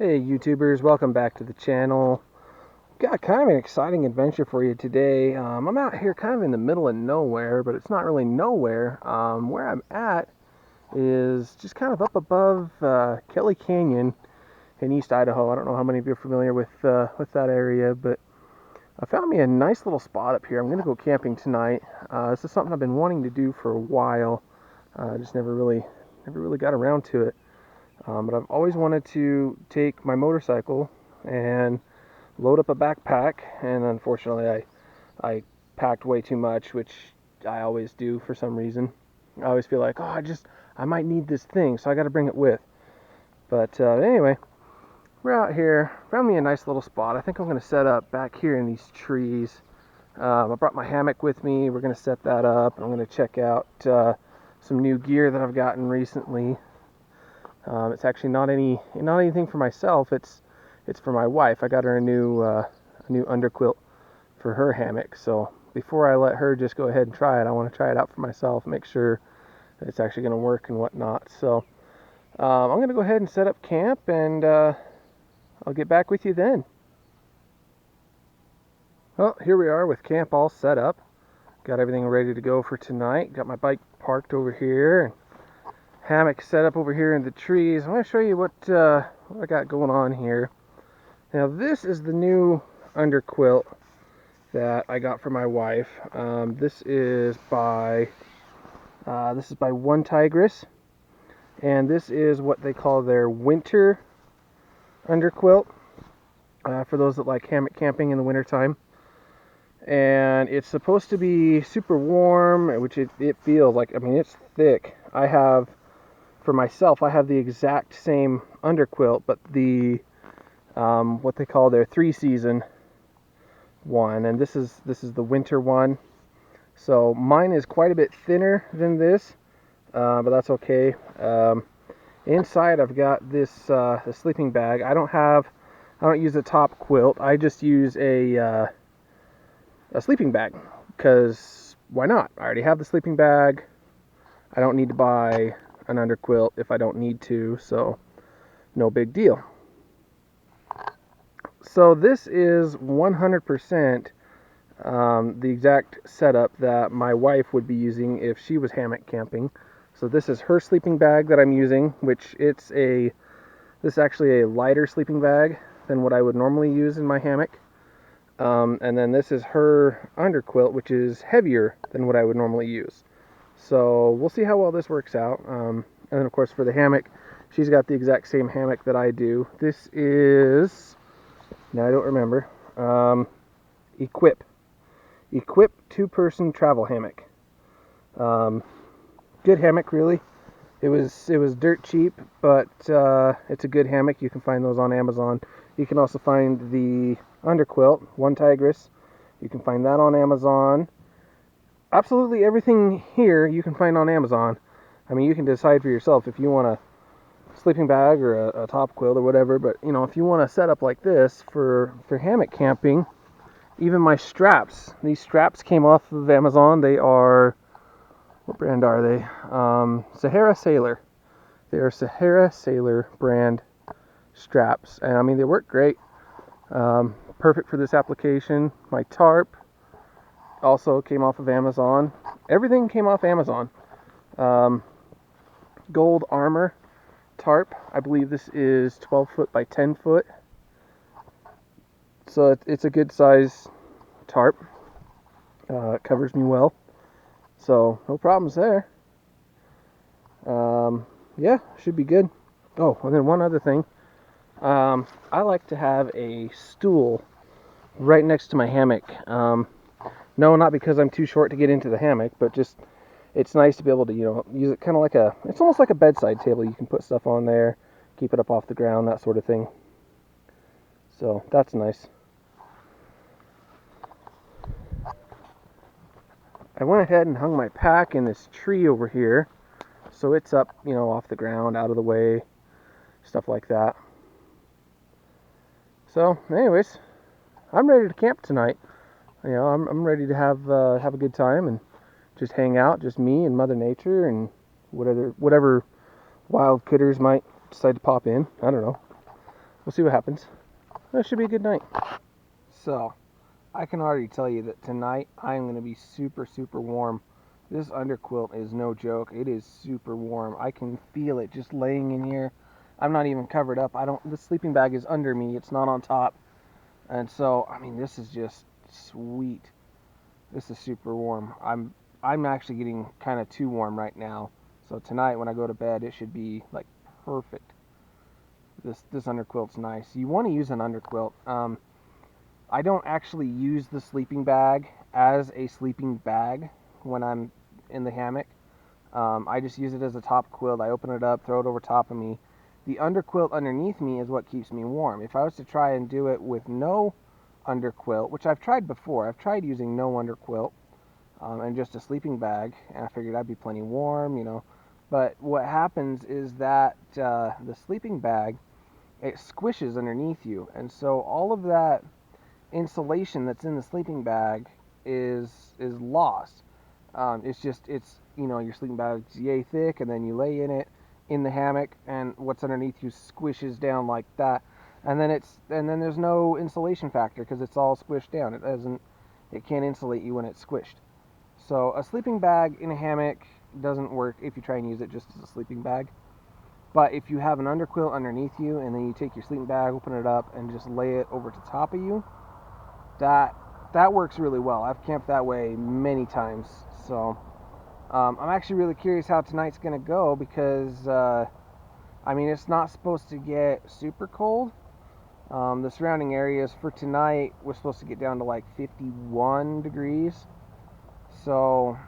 Hey YouTubers, welcome back to the channel. Got kind of an exciting adventure for you today. I'm out here kind of in the middle of nowhere, but it's not really nowhere. Where I'm at is just kind of up above Kelly Canyon in East Idaho. I don't know how many of you are familiar with that area, but I found me a nice little spot up here. I'm going to go camping tonight. This is something I've been wanting to do for a while. Just never really got around to it. But I've always wanted to take my motorcycle and load up a backpack, and unfortunately I packed way too much, which I always do for some reason. I always feel like, oh, I might need this thing, so I got to bring it with. But anyway, we're out here. Found me a nice little spot. I think I'm going to set up back here in these trees. I brought my hammock with me. We're going to set that up. I'm going to check out some new gear that I've gotten recently. It's actually not anything for myself. It's for my wife. I got her a new underquilt for her hammock. So before I let her just go ahead and try it, I want to try it out for myself, make sure that it's actually going to work and whatnot. So I'm going to go ahead and set up camp, and I'll get back with you then. Well, here we are with camp all set up. Got everything ready to go for tonight. Got my bike parked over here, and hammock set up over here in the trees. I'm going to show you what I got going on here. Now this is the new underquilt that I got for my wife. This is by One Tigress, and this is what they call their winter underquilt for those that like hammock camping in the wintertime. And it's supposed to be super warm, which it feels like. I mean, it's thick. For myself, I have the exact same underquilt, but the what they call their 3-season one, and this is the winter one. So mine is quite a bit thinner than this, but that's okay. Inside I've got this a sleeping bag. I don't use a top quilt. I just use a sleeping bag, because why not? I already have the sleeping bag. I don't need to buy an underquilt if I don't need to, so no big deal. So this is 100% the exact setup that my wife would be using if she was hammock camping. So this is her sleeping bag that I'm using, which this is actually a lighter sleeping bag than what I would normally use in my hammock. And then this is her underquilt, which is heavier than what I would normally use. So we'll see how well this works out. And then of course for the hammock, she's got the exact same hammock that I do. This is, now I don't remember, Equip 2-person travel hammock. Good hammock, really. It was dirt cheap, but it's a good hammock. You can find those on Amazon. You can also find the underquilt, One Tigress. You can find that on Amazon. Absolutely everything here you can find on Amazon. I mean, you can decide for yourself if you want a sleeping bag or a top quilt or whatever, but you know, if you want to set up like this for hammock camping, even my straps, these straps came off of Amazon. They are, what brand are they? Sahara Sailor. They are Sahara Sailor brand straps, and I mean, they work great. Perfect for this application. My tarp also came off of Amazon. Everything came off Amazon. Gold Armor tarp. I believe this is 12 foot by 10 foot. So it's a good size tarp. It covers me well. So no problems there. Yeah, should be good. Oh, and then one other thing. I like to have a stool right next to my hammock. No, not because I'm too short to get into the hammock, but just it's nice to be able to, use it kind of like it's almost like a bedside table. You can put stuff on there, keep it up off the ground, that sort of thing. So that's nice. I went ahead and hung my pack in this tree over here, so it's up, off the ground, out of the way, stuff like that. So, anyways, I'm ready to camp tonight. I'm ready to have a good time and just hang out, just me and Mother Nature and whatever wild critters might decide to pop in. I don't know. we'll see what happens. That should be a good night. So, I can already tell you that tonight I'm going to be super, super warm. This underquilt is no joke. It is super warm. I can feel it just laying in here. I'm not even covered up. The sleeping bag is under me. It's not on top. And so, I mean, this is just sweet. This is super warm. I'm actually getting kind of too warm right now. So tonight when I go to bed, it should be like perfect. This underquilt's nice. You want to use an underquilt. I don't actually use the sleeping bag as a sleeping bag when I'm in the hammock. I just use it as a top quilt. I open it up, throw it over top of me. The underquilt underneath me is what keeps me warm. If I was to try and do it with no underquilt, which I've tried before, I've tried using no underquilt and just a sleeping bag, and I figured I'd be plenty warm, you know. But what happens is that the sleeping bag, it squishes underneath you, and so all of that insulation that's in the sleeping bag is lost. It's your sleeping bag's yay thick, and then you lay in it in the hammock, and what's underneath you squishes down like that, and then there's no insulation factor because it's all squished down. It can't insulate you when it's squished. So a sleeping bag in a hammock doesn't work if you try and use it just as a sleeping bag. But if you have an underquilt underneath you, and then you take your sleeping bag, open it up, and just lay it over the top of you, that works really well. I've camped that way many times. So I'm actually really curious how tonight's going to go because, I mean, it's not supposed to get super cold. The surrounding areas for tonight was supposed to get down to like 51 degrees. So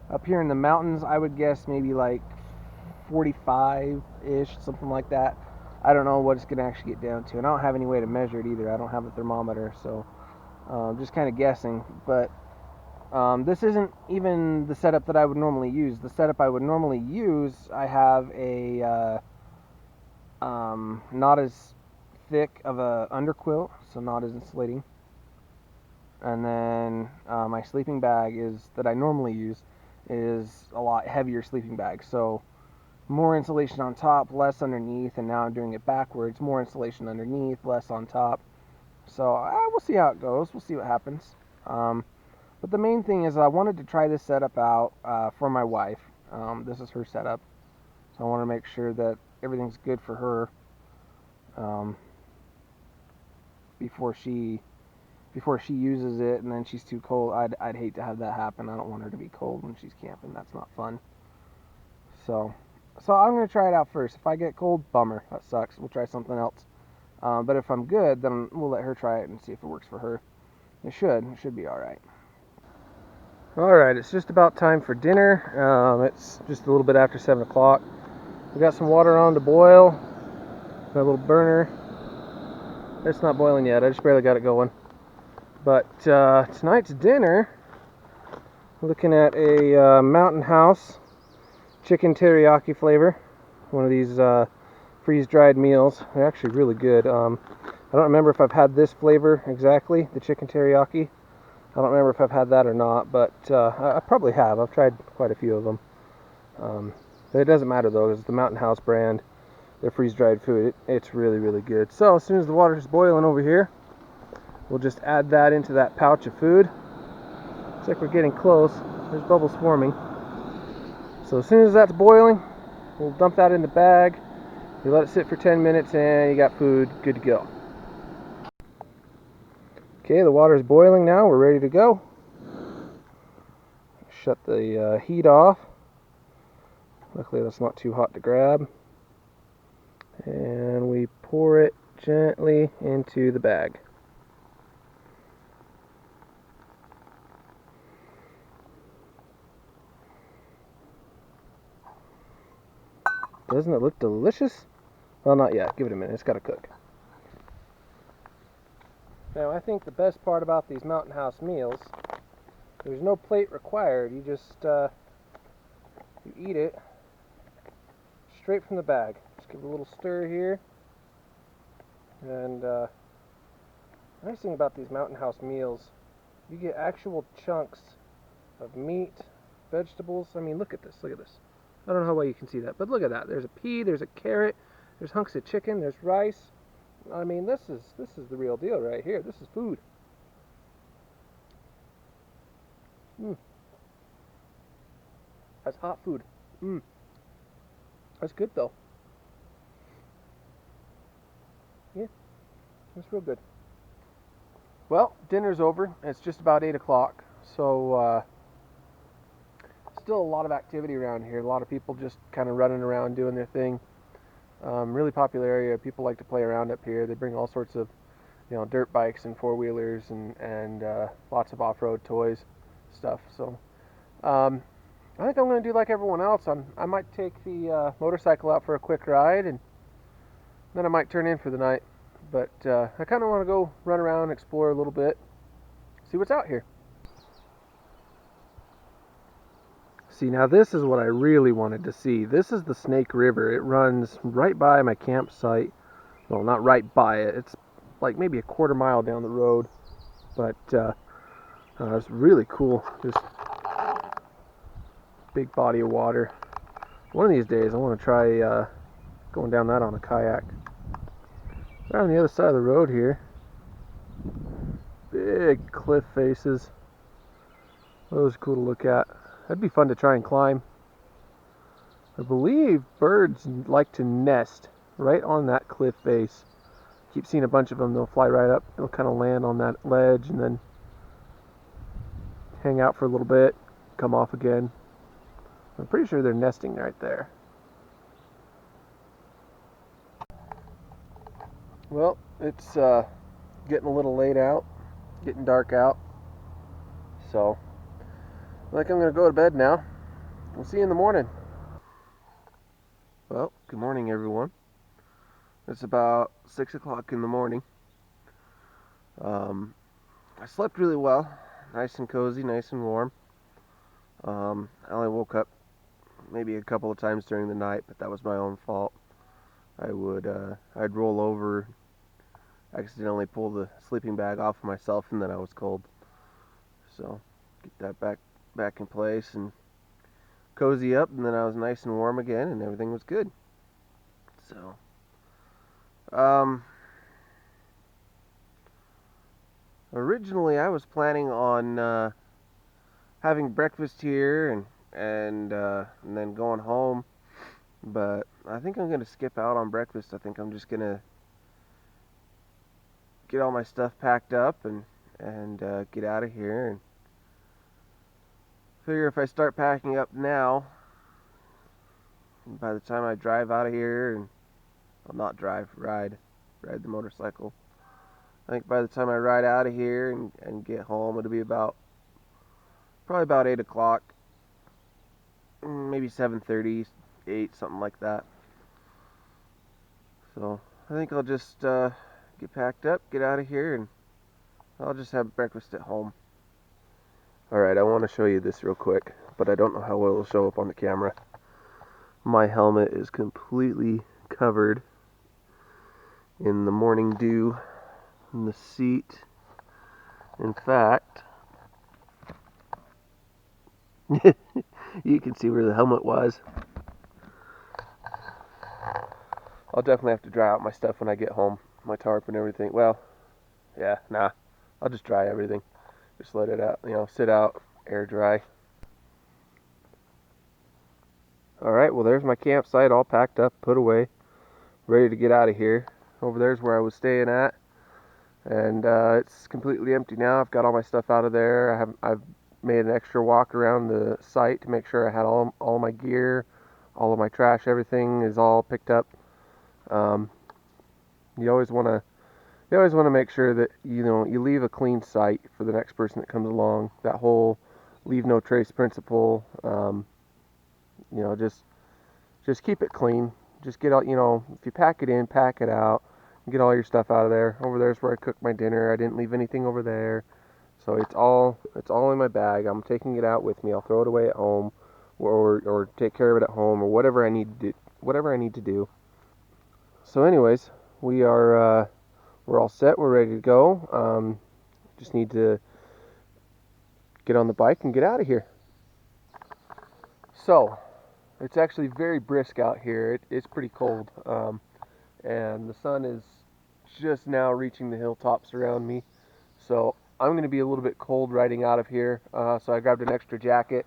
up here in the mountains, I would guess maybe like 45-ish, something like that. I don't know what it's going to actually get down to. And I don't have any way to measure it either. I don't have a thermometer, so just kind of guessing. But this isn't even the setup that I would normally use. The setup I would normally use, I have a not as thick of a underquilt, so not as insulating. And then my sleeping bag that I normally use is a lot heavier sleeping bag. So more insulation on top, less underneath, and now I'm doing it backwards. More insulation underneath, less on top. So we'll see how it goes. We'll see what happens. But the main thing is I wanted to try this setup out for my wife. This is her setup. So I want to make sure that everything's good for her before she uses it, and then she's too cold. I'd hate to have that happen. I don't want her to be cold when she's camping. That's not fun. So I'm going to try it out first. If I get cold, bummer. That sucks. We'll try something else. But if I'm good, then we'll let her try it and see if it works for her. It should be alright. Alright, it's just about time for dinner. It's just a little bit after 7 o'clock. We got some water on to boil. Got a little burner. It's not boiling yet. I just barely got it going. But tonight's dinner, we're looking at a Mountain House chicken teriyaki flavor. One of these freeze-dried meals. They're actually really good. I don't remember if I've had this flavor exactly, the chicken teriyaki. I don't remember if I've had that or not, but I probably have. I've tried quite a few of them. It doesn't matter though, because it's the Mountain House brand. They're freeze-dried food. It's really, really good. So as soon as the water's boiling over here, we'll just add that into that pouch of food. Looks like we're getting close. There's bubbles forming. So as soon as that's boiling, we'll dump that in the bag. You let it sit for 10 minutes and you got food good to go. Okay, the water's boiling now. We're ready to go. Shut the heat off. Luckily that's not too hot to grab. And we pour it gently into the bag. Doesn't it look delicious? Well, not yet. Give it a minute. It's got to cook. Now, I think the best part about these Mountain House meals, there's no plate required. You just you eat it straight from the bag. Just give it a little stir here. And the nice thing about these Mountain House meals, you get actual chunks of meat, vegetables. I mean, look at this. Look at this. I don't know how well you can see that, but look at that. There's a pea, there's a carrot, There's hunks of chicken. There's rice. I mean, this is the real deal right here. This is food. Mm, that's hot food. Mm, that's good though. Yeah, that's real good. Well, dinner's over. It's just about 8 o'clock. So, still a lot of activity around here. A lot of people just kind of running around doing their thing. Really popular area. People like to play around up here. They bring all sorts of, dirt bikes and four-wheelers and lots of off-road toys, stuff. So, I think I'm going to do like everyone else. I might take the motorcycle out for a quick ride, and then I might turn in for the night. But I kind of want to go run around, explore a little bit, see what's out here. See, now this is what I really wanted to see. This is the Snake River. It runs right by my campsite. Well, not right by it. It's like maybe a quarter mile down the road. But it's really cool. Just big body of water. One of these days I want to try going down that on a kayak. Right on the other side of the road here. Big cliff faces. Those are cool to look at. That'd be fun to try and climb. I believe birds like to nest right on that cliff face. Keep seeing a bunch of them. They'll fly right up. They'll kind of land on that ledge and then hang out for a little bit, come off again. I'm pretty sure they're nesting right there. Well, it's getting a little late out, getting dark out. So, I think I'm going to go to bed now. We'll see you in the morning. Well, good morning, everyone. It's about 6 o'clock in the morning. I slept really well, nice and cozy, nice and warm. I only woke up maybe a couple of times during the night, but that was my own fault. I'd roll over, accidentally pull the sleeping bag off of myself, and then I was cold. So, get that back in place and cozy up, and then I was nice and warm again, and everything was good. So, originally I was planning on having breakfast here and then going home, but I think I'm gonna skip out on breakfast. I think I'm just gonna get all my stuff packed up and get out of here. And figure if I start packing up now, by the time I drive out of here, and well, not drive, ride the motorcycle. I think by the time I ride out of here and get home, it'll be probably about 8 o'clock, maybe 7:30, 8, something like that. So I think I'll just get packed up, get out of here, and I'll just have breakfast at home. Alright, I want to show you this real quick, but I don't know how well it'll show up on the camera. My helmet is completely covered in the morning dew in the seat. In fact, you can see where the helmet was. I'll definitely have to dry out my stuff when I get home, my tarp and everything. Well, yeah, nah, I'll just dry everything. Just let it out, sit out, air dry. Alright, well there's my campsite all packed up, put away, ready to get out of here. Over there's where I was staying at, and it's completely empty now. I've got all my stuff out of there. I've made an extra walk around the site to make sure I had all my gear, all of my trash, everything is all picked up. You always want to make sure that you leave a clean site for the next person that comes along. That whole leave no trace principle. Just keep it clean. Just get out. If you pack it in, pack it out. Get all your stuff out of there. Over there's where I cooked my dinner. I didn't leave anything over there, so it's all in my bag. I'm taking it out with me. I'll throw it away at home, or take care of it at home, or whatever I need to do. So, anyways, we're all set. We're ready to go. Just need to get on the bike and get out of here. So, it's actually very brisk out here. It's pretty cold. and the sun is just now reaching the hilltops around me. So I'm going to be a little bit cold riding out of here. So I grabbed an extra jacket,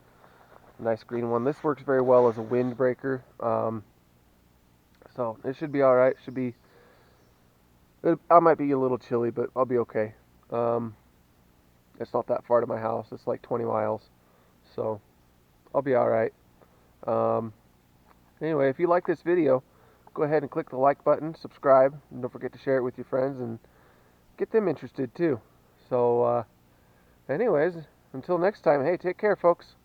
a nice green one. This works very well as a windbreaker. So it should be all right. I might be a little chilly, but I'll be okay. Um, it's not that far to my house. It's like 20 miles, so I'll be all right. Um, anyway, if you like this video, go ahead and click the like button, subscribe, and don't forget to share it with your friends and get them interested too. So, anyways, until next time, hey, take care, folks.